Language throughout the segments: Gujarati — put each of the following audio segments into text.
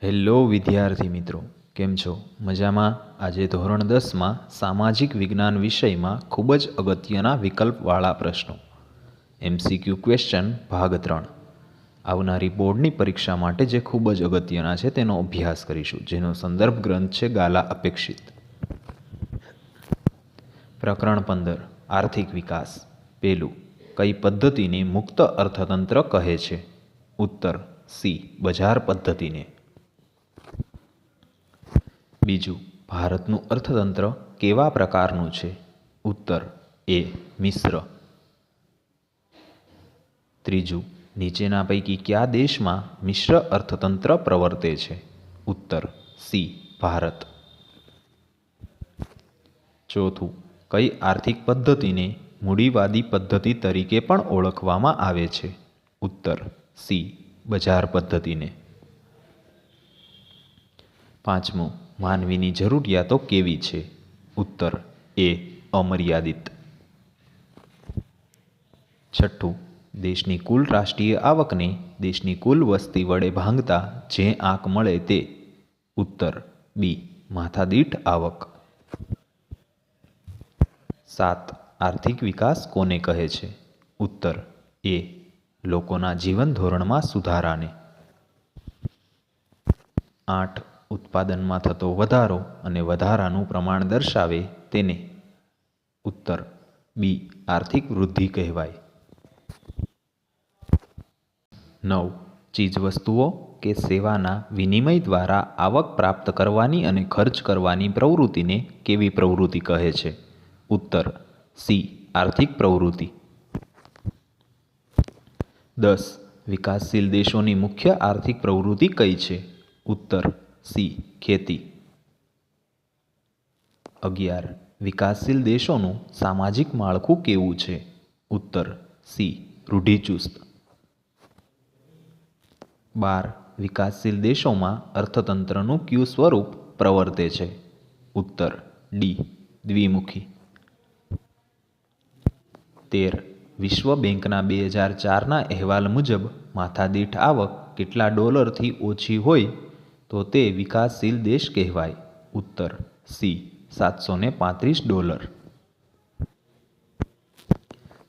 હેલો વિદ્યાર્થી મિત્રો, કેમ છો? મજામાં? આજે ધોરણ 10માં સામાજિક વિજ્ઞાન વિષયમાં ખૂબ જ અગત્યના વિકલ્પવાળા પ્રશ્નો MCQ ક્વેશ્ચન ભાગ 3 આવનારી બોર્ડની પરીક્ષા માટે જે ખૂબ જ અગત્યના છે તેનો અભ્યાસ કરીશું, જેનો સંદર્ભ ગ્રંથ છે ગાલા અપેક્ષિત. પ્રકરણ 15 આર્થિક વિકાસ. પહેલું, કઈ પદ્ધતિને મુક્ત અર્થતંત્ર કહે છે? ઉત્તર સી, બજાર પદ્ધતિને. બીજું, ભારતનું અર્થતંત્ર કેવા પ્રકારનું છે? ઉત્તર એ, મિશ્ર. ત્રીજું, નીચેના પૈકી કયા દેશમાં મિશ્ર અર્થતંત્ર પ્રવર્તે છે? ઉત્તર સી, ભારત. ચોથું, કઈ આર્થિક પદ્ધતિને મૂડીવાદી પદ્ધતિ તરીકે પણ ઓળખવામાં આવે છે? ઉત્તર સી, બજાર પદ્ધતિને. પાંચમું, માનવીની જરૂરિયાતો કેવી છે? ઉત્તર એ, અમર્યાદિત. છઠ્ઠું, દેશની કુલ રાષ્ટ્રીય આવકને દેશની કુલ વસ્તી વડે ભાંગતા જે આંક મળે તે? ઉત્તર બી, માથાદીઠ આવક. 7. આર્થિક વિકાસ કોને કહે છે? ઉત્તર એ, લોકોના જીવન ધોરણમાં સુધારાને. 8. ઉત્પાદનમાં થતો વધારો અને વધારાનું પ્રમાણ દર્શાવે તેને? ઉત્તર બી, આર્થિક વૃદ્ધિ કહેવાય. 9. ચીજવસ્તુઓ કે સેવાના વિનિમય દ્વારા આવક પ્રાપ્ત કરવાની અને ખર્ચ કરવાની પ્રવૃત્તિને કેવી પ્રવૃત્તિ કહે છે? ઉત્તર સી, આર્થિક પ્રવૃત્તિ. 10. વિકાસશીલ દેશોની મુખ્ય આર્થિક પ્રવૃત્તિ કઈ છે? ઉત્તર સી, ખેતી. 11. વિકાસશીલ દેશોનું સામાજિક માળખું કેવું છે? ઉત્તર સી, રૂઢિચુસ્ત. 12. વિકાસશીલ દેશોમાં અર્થતંત્રનું કયું સ્વરૂપ પ્રવર્તે છે? ઉત્તર ડી, દ્વિમુખી. 13. વિશ્વ બેંકના 2004ના અહેવાલ મુજબ માથાદીઠ આવક કેટલા ડોલરથી ઓછી હોય તો તે વિકાસશીલ દેશ કહેવાય? ઉત્તર સી, $735.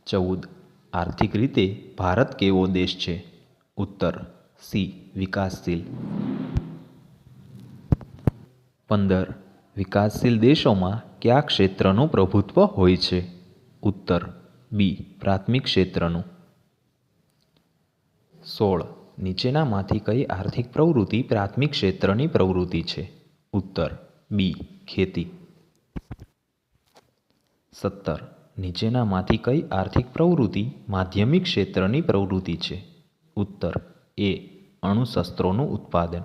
14. આર્થિક રીતે ભારત કેવો દેશ છે? ઉત્તર સી, વિકાસશીલ. 15. વિકાસશીલ દેશોમાં કયા ક્ષેત્રનું પ્રભુત્વ હોય છે? ઉત્તર બી, પ્રાથમિક ક્ષેત્રનું. 16. નીચેનામાંથી કઈ આર્થિક પ્રવૃત્તિ પ્રાથમિક ક્ષેત્રની પ્રવૃત્તિ છે? ઉત્તર બી, ખેતી. 17. નીચેનામાંથી કઈ આર્થિક પ્રવૃત્તિ માધ્યમિક ક્ષેત્રની પ્રવૃત્તિ છે? ઉત્તર એ, અણુશસ્ત્રોનું ઉત્પાદન.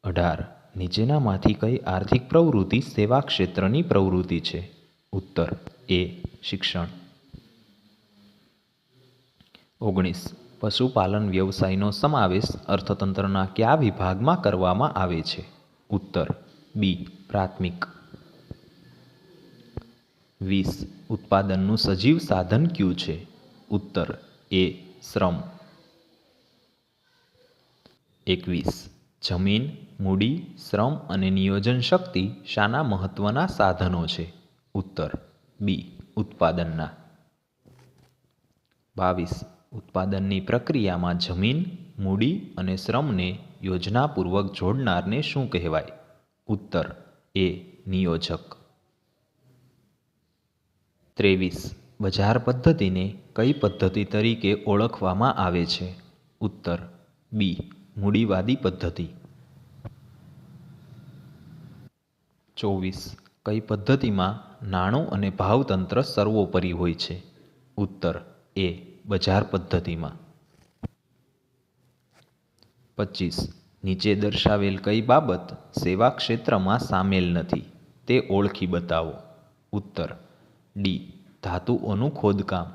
18. નીચેનામાંથી કઈ આર્થિક પ્રવૃત્તિ સેવા ક્ષેત્રની પ્રવૃત્તિ છે? ઉત્તર એ, શિક્ષણ. 19. પશુપાલન વ્યવસાયનો સમાવેશ અર્થતંત્રના કયા વિભાગમાં કરવામાં આવે છે? ઉત્તર બી, પ્રાથમિક. 20. ઉત્પાદનનું સજીવ સાધન કયું છે? ઉત્તર એ, શ્રમ. 21. જમીન, મૂડી, શ્રમ અને નિયોજન શક્તિ શાના મહત્વના સાધનો છે? ઉત્તર બી, ઉત્પાદનના. 22. ઉત્પાદનની પ્રક્રિયામાં જમીન, મૂડી અને શ્રમને યોજનાપૂર્વક જોડનારને શું કહેવાય? ઉત્તર એ, નિયોજક. 23. બજાર પદ્ધતિને કઈ પદ્ધતિ તરીકે ઓળખવામાં આવે છે? ઉત્તર બી, મૂડીવાદી પદ્ધતિ. 24. કઈ પદ્ધતિમાં નાણું અને ભાવતંત્ર સર્વોપરી હોય છે? ઉત્તર એ, બજાર પદ્ધતિમાં. 25. નીચે દર્શાવેલ કઈ બાબત સેવા ક્ષેત્રમાં સામેલ નથી તે ઓળખી બતાવો? ઉત્તર ડી, ધાતુઓનું ખોદકામ.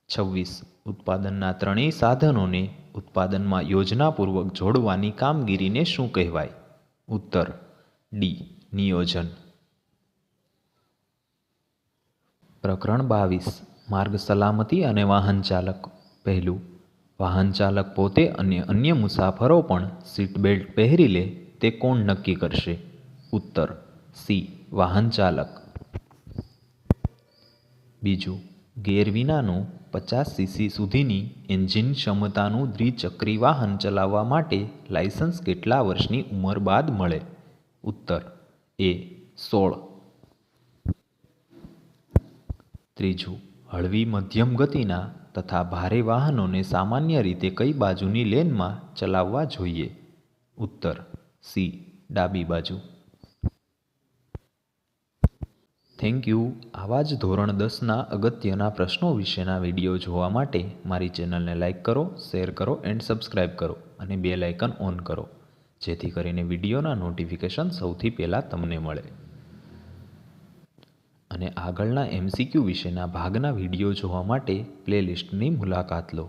26. ઉત્પાદનના ત્રણેય સાધનોને ઉત્પાદનમાં યોજનાપૂર્વક જોડવાની કામગીરીને શું કહેવાય? ઉત્તર ડી, નિયોજન. પ્રકરણ 22 માર્ગ સલામતી અને વાહન ચાલક. પહેલું, વાહન ચાલક પોતે અને અન્ય મુસાફરો પણ સીટ બેલ્ટ પહેરી લે તે કોણ નક્કી કરશે? ઉત્તર સી, વાહન ચાલક. બીજું, ગેર વિનાનું 50 સીસી સુધીની એન્જિન ક્ષમતાનું દ્વિચક્રી વાહન ચલાવવા માટે લાયસન્સ કેટલા વર્ષની ઉંમર બાદ મળે? ઉત્તર એ, 16. ત્રીજું, હળવી મધ્યમ ગતિના તથા ભારે વાહનોને સામાન્ય રીતે કઈ બાજુની લેનમાં ચલાવવા જોઈએ? ઉત્તર સી, ડાબી બાજુ. Thank you. આવા જ ધોરણ 10ના અગત્યના પ્રશ્નો વિશેના વિડીયો જોવા માટે મારી ચેનલને લાઇક કરો, શેર કરો એન્ડ સબસ્ક્રાઈબ કરો અને બેલ આઇકન ઓન કરો, જેથી કરીને વિડીયોના નોટિફિકેશન સૌથી પહેલાં તમને મળે. અને આગળના MCQ વિશેના ભાગના વિડીયો જોવા માટે પ્લેલિસ્ટની મુલાકાત લો.